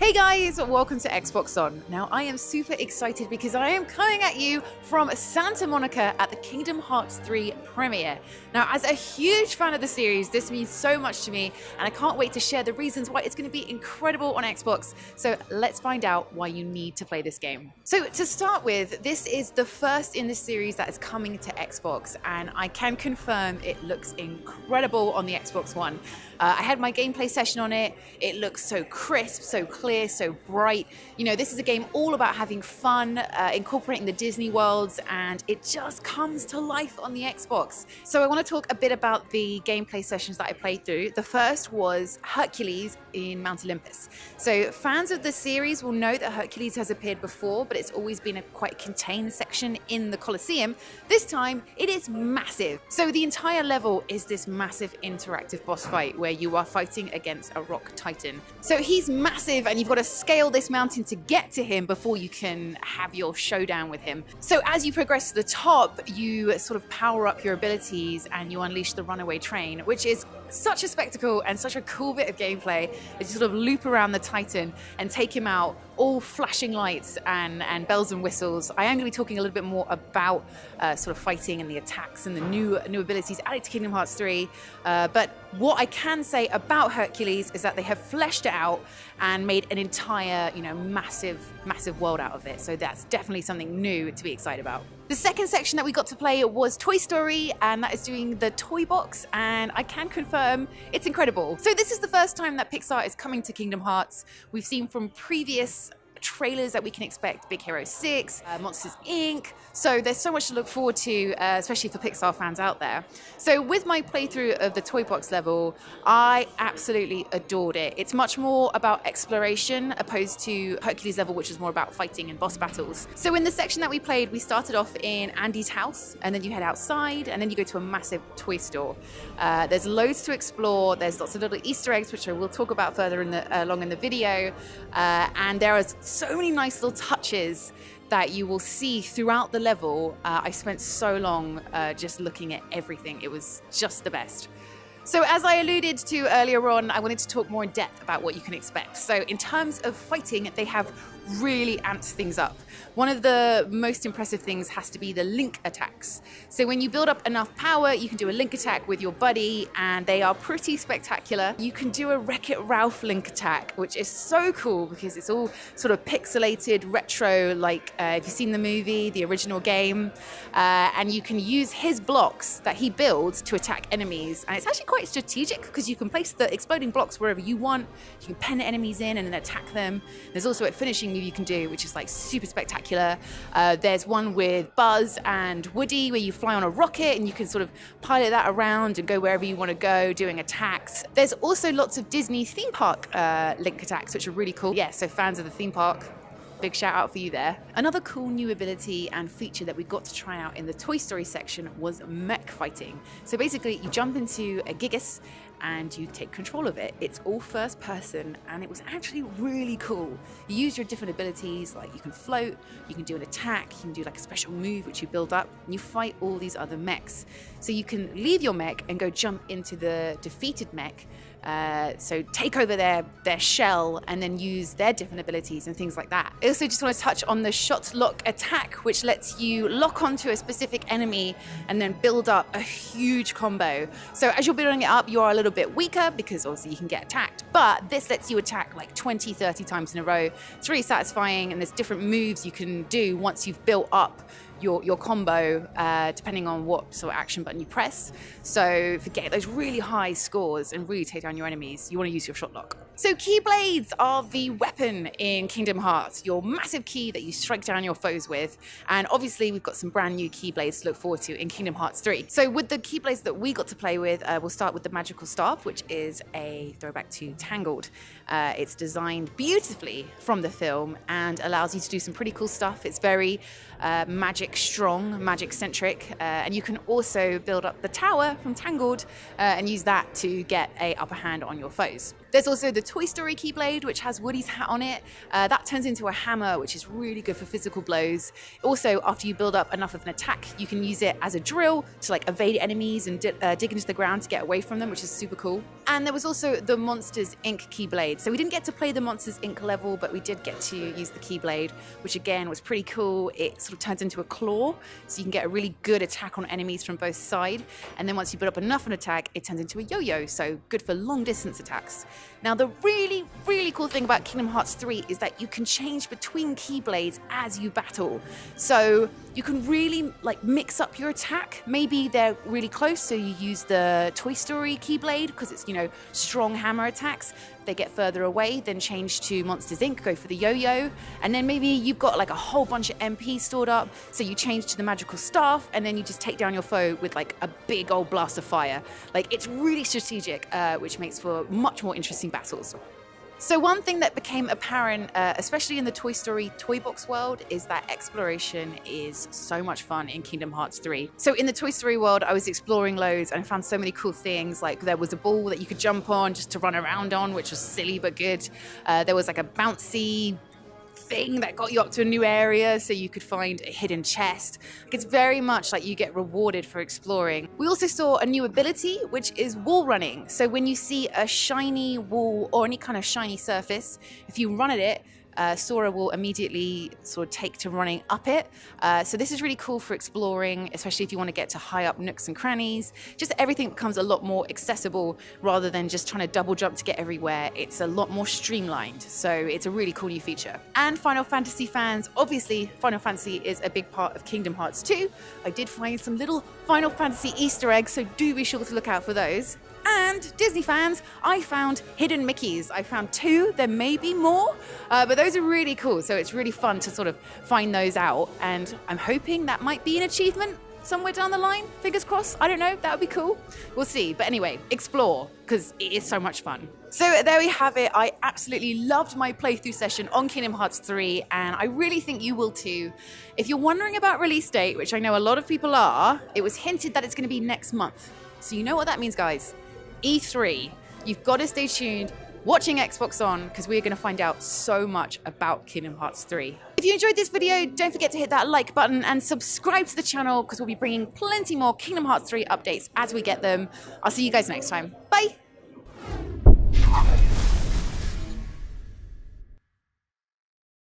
Hey guys, welcome to Xbox On. Now I am super excited because I am coming at you from Santa Monica at the Kingdom Hearts 3 premiere. Now as a huge fan of the series, this means so much to me and I can't wait to share the reasons why it's going to be incredible on Xbox. So let's find out why you need to play this game. So to start with, this is the first in this series that is coming to Xbox and I can confirm it looks incredible on the Xbox One. I had my gameplay session on it. It looks so crisp, so clear, so bright. You know, this is a game all about having fun, incorporating the Disney worlds, and it just comes to life on the Xbox. So I want to talk a bit about the gameplay sessions that I played through. The first was Hercules in Mount Olympus. So fans of the series will know that Hercules has appeared before, but it's always been a quite contained section in the Colosseum. This time, it is massive. So the entire level is this massive interactive boss fight where you are fighting against a rock titan. So he's massive and you've got to scale this mountain to get to him before you can have your showdown with him. So as you progress to the top, you sort of power up your abilities and you unleash the runaway train, which is such a spectacle and such a cool bit of gameplay as you sort of loop around the titan and take him out, all flashing lights and bells and whistles. I am going to be talking a little bit more about sort of fighting and the attacks and the new abilities added to Kingdom Hearts 3. But what I can say about Hercules is that they have fleshed it out and made an entire, massive world out of it. So that's definitely something new to be excited about. The second section that we got to play was Toy Story, and that is doing the toy box, and I can confirm it's incredible. So this is the first time that Pixar is coming to Kingdom Hearts. We've seen from previous trailers that we can expect Big Hero 6, Monsters Inc. So there's so much to look forward to, especially for Pixar fans out there. So with my playthrough of the toy box level, I absolutely adored it. It's much more about exploration opposed to Hercules level, which is more about fighting and boss battles. So in the section that we played, we started off in Andy's house, and then you head outside, and then you go to a massive toy store. There's loads to explore. There's lots of little Easter eggs, which I will talk about further along in the video. And there is so many nice little touches that you will see throughout the level. I spent so long just looking at everything. It was just the best. So as I alluded to earlier on, I wanted to talk more in depth about what you can expect. So in terms of fighting, they have really amped things up. One of the most impressive things has to be the link attacks. So when you build up enough power, you can do a link attack with your buddy, and they are pretty spectacular. You can do a Wreck-It Ralph link attack, which is so cool because it's all sort of pixelated, retro, like if you've seen the movie, the original game, and you can use his blocks that he builds to attack enemies. And it's actually quite strategic because you can place the exploding blocks wherever you want. You can pen enemies in and then attack them. There's also a finishing move you can do, which is like super spectacular. There's one with Buzz and Woody where you fly on a rocket and you can sort of pilot that around and go wherever you want to go doing attacks. There's also lots of Disney theme park link attacks, which are really cool. Yeah, so fans of the theme park, big shout out for you there. Another cool new ability and feature that we got to try out in the Toy Story section was Mech Fighting. So basically you jump into a Gigas and you take control of it. It's all first person and it was actually really cool. You use your different abilities, like you can float, you can do an attack, you can do like a special move which you build up, and you fight all these other mechs. So you can leave your mech and go jump into the defeated mech, so take over their shell and then use their different abilities and things like that. I also just want to touch on the shot lock attack, which lets you lock onto a specific enemy and then build up a huge combo. So as you're building it up, you are a little bit weaker because obviously you can get attacked, but this lets you attack like 20-30 times in a row. It's really satisfying, and there's different moves you can do once you've built up your combo, depending on what sort of action button you press. So to get those really high scores and really take down your enemies, you want to use your shot lock. So Keyblades are the weapon in Kingdom Hearts, your massive key that you strike down your foes with. And obviously we've got some brand new Keyblades to look forward to in Kingdom Hearts 3. So with the Keyblades that we got to play with, we'll start with the Magical Staff, which is a throwback to Tangled. It's designed beautifully from the film and allows you to do some pretty cool stuff. It's very magic strong, magic centric, and you can also build up the tower from Tangled and use that to get a upper hand on your foes. There's also the Toy Story Keyblade, which has Woody's hat on it. That turns into a hammer, which is really good for physical blows. Also, after you build up enough of an attack, you can use it as a drill to like evade enemies and dig into the ground to get away from them, which is super cool. And there was also the Monsters Inc. Keyblade. So we didn't get to play the Monsters Inc. level, but we did get to use the Keyblade, which again was pretty cool. It sort of turns into a claw, so you can get a really good attack on enemies from both sides. And then once you build up enough of an attack, it turns into a yo-yo, so good for long distance attacks. Now, the really, really cool thing about Kingdom Hearts 3 is that you can change between Keyblades as you battle. So you can really like mix up your attack. Maybe they're really close, so you use the Toy Story Keyblade because it's, you know, strong hammer attacks. If they get further away, then change to Monsters Inc., go for the yo-yo. And then maybe you've got like a whole bunch of MP stored up, so you change to the magical staff, and then you just take down your foe with like a big old blast of fire. Like, it's really strategic, which makes for much more interesting battles. So one thing that became apparent, especially in the Toy Story Toy Box world, is that exploration is so much fun in Kingdom Hearts 3. So in the Toy Story world, I was exploring loads and I found so many cool things. Like, there was a ball that you could jump on just to run around on, which was silly but good. There was like a bouncy thing that got you up to a new area so you could find a hidden chest. Like, it's very much like you get rewarded for exploring. We also saw a new ability, which is wall running. So when you see a shiny wall or any kind of shiny surface, if you run at it, Sora will immediately sort of take to running up it. So this is really cool for exploring, especially if you want to get to high up nooks and crannies. Just everything becomes a lot more accessible rather than just trying to double jump to get everywhere. It's a lot more streamlined. So it's a really cool new feature. And Final Fantasy fans, obviously Final Fantasy is a big part of Kingdom Hearts 2. I did find some little Final Fantasy Easter eggs, so do be sure to look out for those. And Disney fans, I found hidden Mickeys. I found 2, there may be more, but those are really cool. So it's really fun to sort of find those out. And I'm hoping that might be an achievement somewhere down the line. Fingers crossed. I don't know. That would be cool. We'll see. But anyway, explore, because it is so much fun. So there we have it. I absolutely loved my playthrough session on Kingdom Hearts 3, and I really think you will too. If you're wondering about release date, which I know a lot of people are, it was hinted that it's going to be next month. So you know what that means, guys. E3. You've got to stay tuned, watching Xbox On, because we're going to find out so much about Kingdom Hearts 3. If you enjoyed this video, don't forget to hit that like button and subscribe to the channel, because we'll be bringing plenty more Kingdom Hearts 3 updates as we get them. I'll see you guys next time. Bye!